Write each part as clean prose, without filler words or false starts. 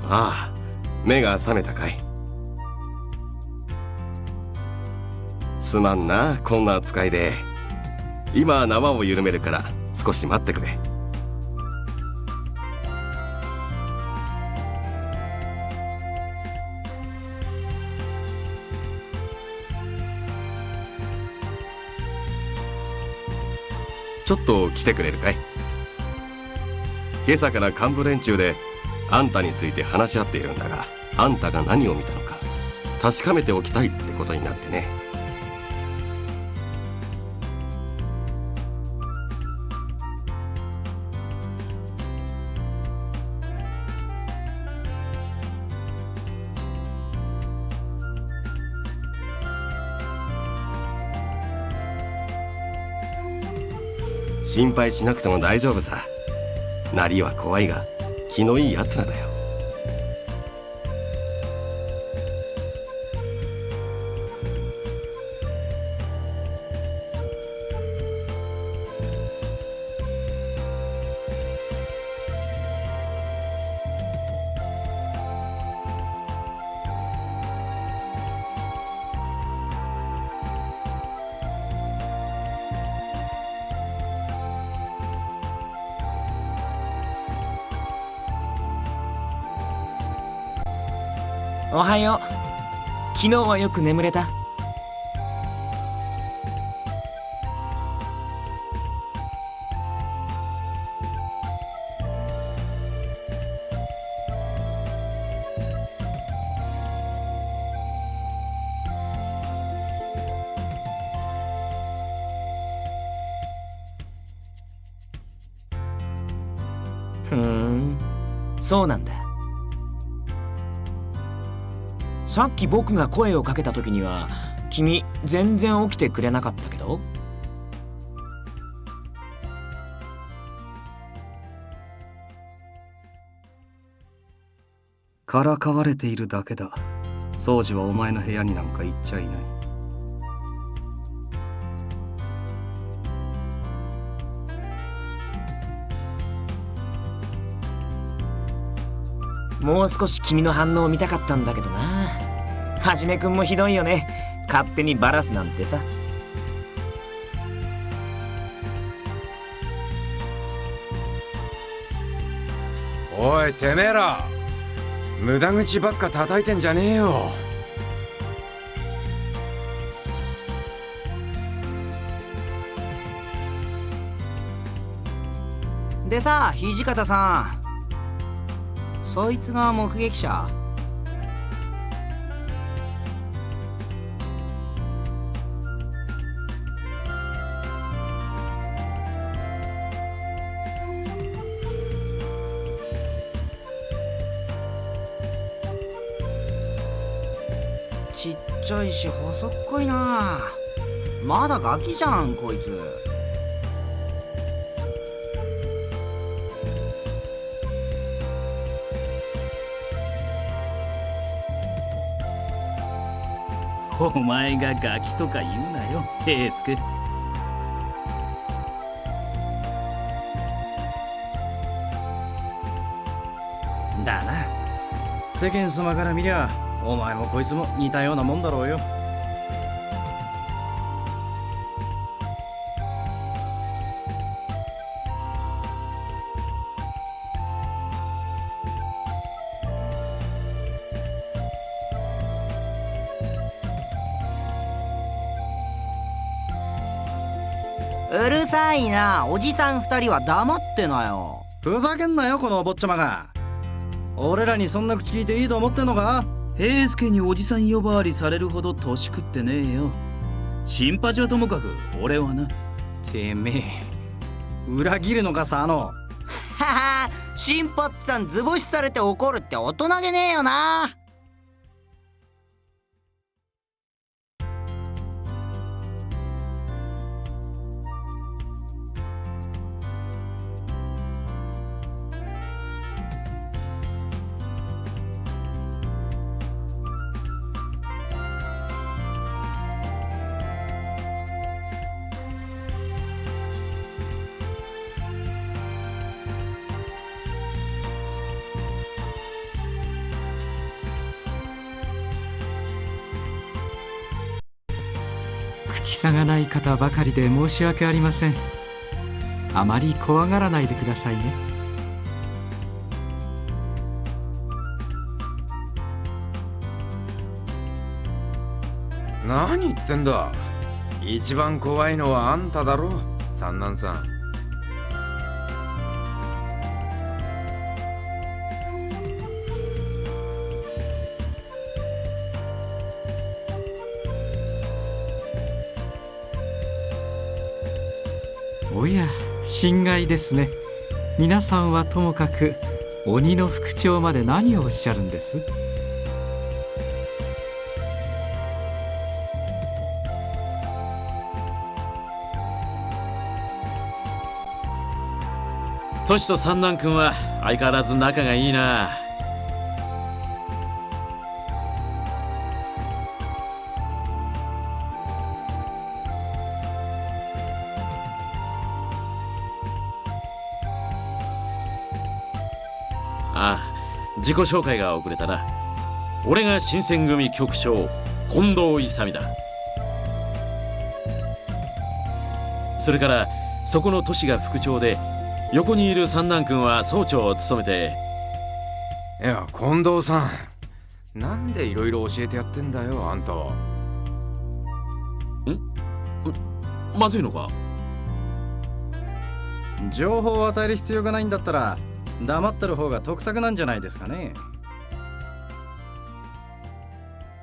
ああ、目が覚めたかい。すまんな、こんな扱いで。今縄を緩めるから少し待ってくれ。ちょっと来てくれるかい。今朝から幹部連中であんたについて話し合っているんだが、あんたが何を見たのか確かめておきたいってことになってね。心配しなくても大丈夫さ。なりは怖いが気のいいやつらだよ。おはよう。昨日はよく眠れた？そうなんだ。さっき僕が声をかけた時には君全然起きてくれなかったけど。からかわれているだけだ。掃除はお前の部屋になんか行っちゃいない。もう少し君の反応を見たかったんだけどな。はじめくんもひどいよね。勝手にバラすなんてさ。おいてめえら、無駄口ばっか叩いてんじゃねえよ。でさ、土方さん、そいつが目撃者？ちっちゃいし細っこいな。まだガキじゃんこいつ。お前がガキとか言うなよ、平助。だな。世間様から見りゃお前もこいつも似たようなもんだろうよ。うるさいな。おじさん二人は黙ってなよ。ふざけんなよこのお坊ちゃまが。俺らにそんな口聞いていいと思ってんのか？平助におじさん呼ばわりされるほど年食ってねえよ。シンパチはともかく俺はな。てめえ裏切るのか佐野。はは、新八さん図星されて怒るって大人げねえよな。口差がない方ばかりで申し訳ありません。あまり怖がらないでくださいね。何言ってんだ。一番怖いのはあんただろ、三男さん。おや、心外ですね。皆さんはともかく鬼の副長まで何をおっしゃるんです？トシと三男君は相変わらず仲がいいな。ああ、自己紹介が遅れたな。俺が新選組局長近藤勇だ。それからそこのトシが副長で、横にいる三男君は総長を務めて。いや、近藤さん、なんでいろいろ教えてやってんだよ、あんたは。まずいのか？情報を与える必要がないんだったら黙ってる方が得策なんじゃないですかね。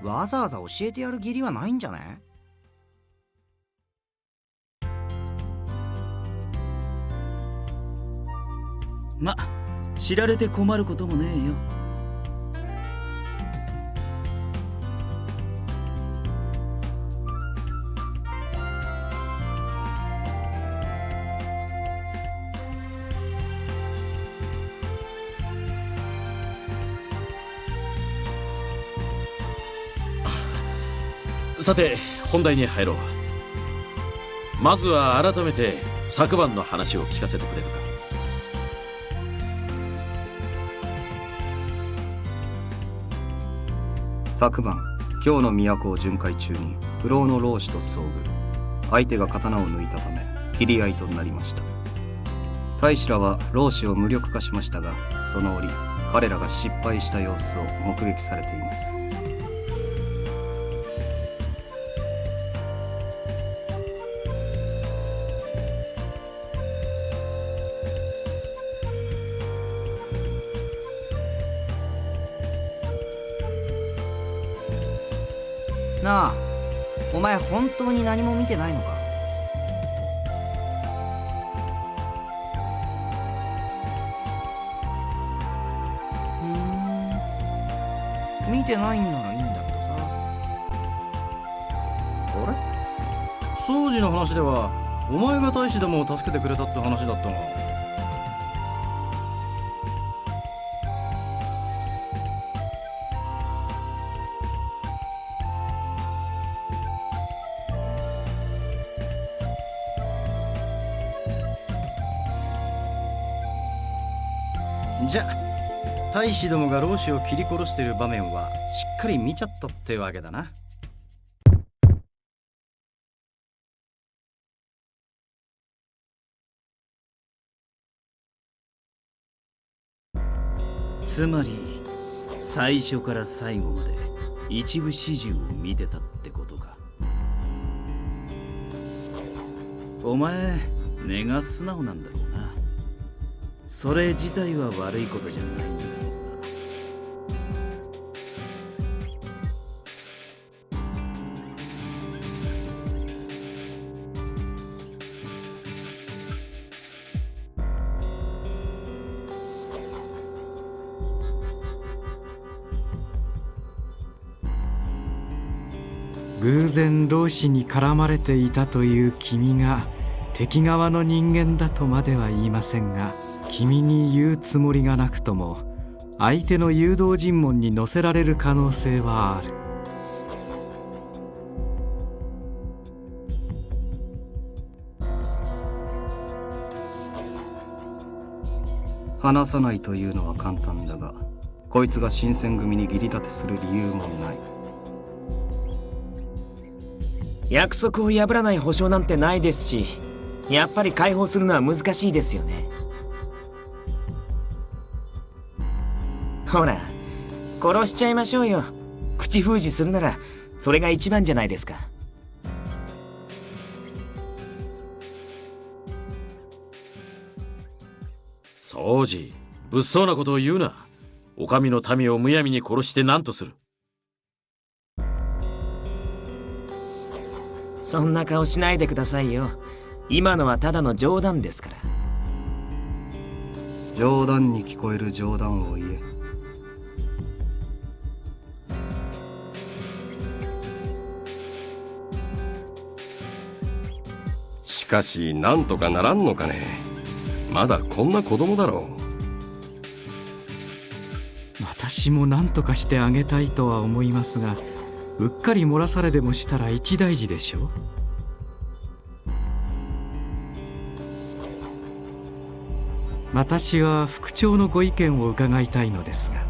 わざわざ教えてやる義理はないんじゃね？ま、知られて困ることもねえよ。さて本題に入ろう。まずは改めて昨晩の話を聞かせてくれるか。昨晩、京の都を巡回中に不老の老子と遭遇。相手が刀を抜いたため切り合いとなりました。大使らは老子を無力化しましたが、その折彼らが失敗した様子を目撃されています。なあ、お前本当に何も見てないのか？見てないんならいいんだけどさ。あれ？掃除の話ではお前が大使でも助けてくれたって話だったが。じゃあ大使どもが老子を切り殺している場面はしっかり見ちゃったってわけだな。つまり最初から最後まで一部始終を見てたってことか。お前根が素直なんだろうな。それ自体は悪いことじゃないんだろうな。偶然老子に絡まれていたという君が敵側の人間だとまでは言いませんが、君に言うつもりがなくとも相手の誘導尋問に乗せられる可能性はある。話さないというのは簡単だが、こいつが新選組に義理立てする理由もない。約束を破らない保証なんてないですし、やっぱり解放するのは難しいですよね。ほら、殺しちゃいましょうよ。口封じするならそれが一番じゃないですか。掃除、物騒なことを言うな。お上の民をむやみに殺して何とする。そんな顔しないでくださいよ。今のはただの冗談ですから。冗談に聞こえる冗談を言え。しかしなんとかならんのかね。まだこんな子供だろう。私も何とかしてあげたいとは思いますが、うっかり漏らされでもしたら一大事でしょう。私は副長のご意見を伺いたいのですが。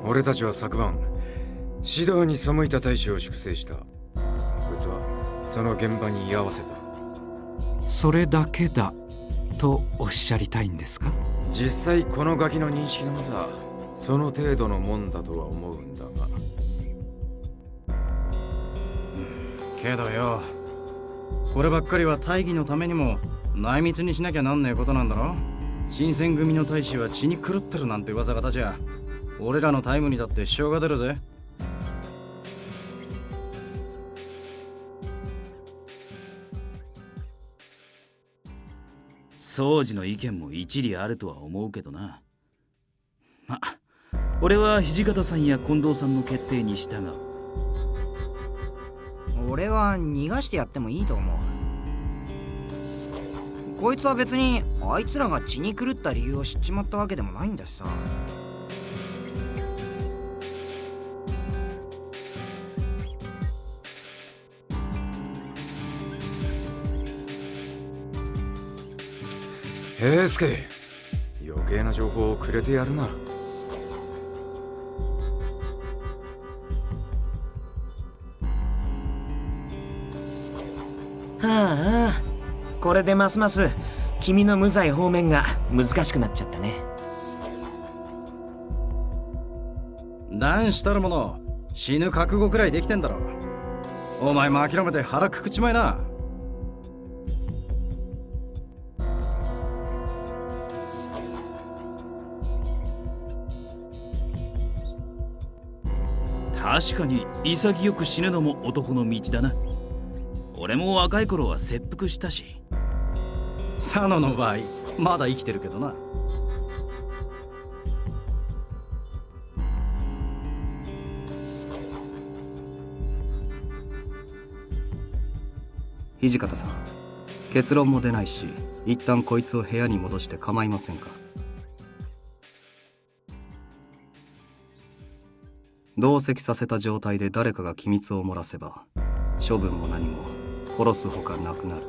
俺たちは昨晩指導に背いた大使を粛清した。こいつはその現場に居合わせた。それだけだとおっしゃりたいんですか？実際このガキの認識のなさ、その程度のもんだとは思うんだが。けどよ、こればっかりは大義のためにも内密にしなきゃなんねえことなんだろ。新選組の大使は血に狂ってるなんて噂が立ちゃ、俺らのタイムにだって支障が出るぜ。掃除の意見も一理あるとは思うけどな。ま、俺は土方さんや近藤さんの決定に従う。俺は逃がしてやってもいいと思う。こいつは別にあいつらが血に狂った理由を知っちまったわけでもないんだしさ。平助、余計な情報をくれてやるな。はあ、これでますます君の無罪方面が難しくなっちゃったね。何したるもの、死ぬ覚悟くらいできてんだろ。お前も諦めて腹くくっちまいな。確かに潔く死ぬのも男の道だな。俺も若い頃は切腹したし。佐野の場合まだ生きてるけどな。土方さん、結論も出ないし、一旦こいつを部屋に戻して構いませんか？同席させた状態で誰かが機密を漏らせば、処分も何も殺すほかなくなる。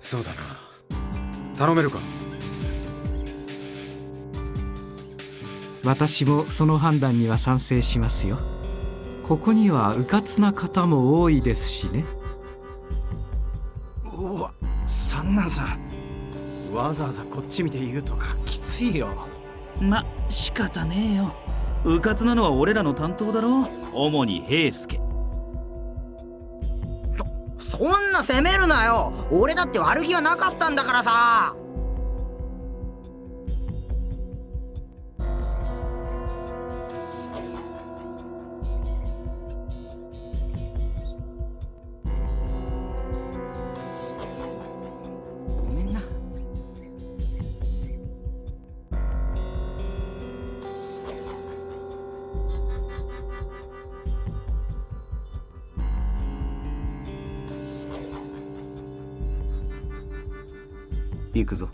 そうだな。頼めるか？私もその判断には賛成しますよ。ここには迂闊な方も多いですしね。うわ、三男さん、わざわざこっち見て言うとかきついよ。ま、仕方ねえよ。迂闊なのは俺らの担当だろ。主に平助。そんな責めるなよ。俺だって悪気はなかったんだからさ。ごめんな。行くぞ。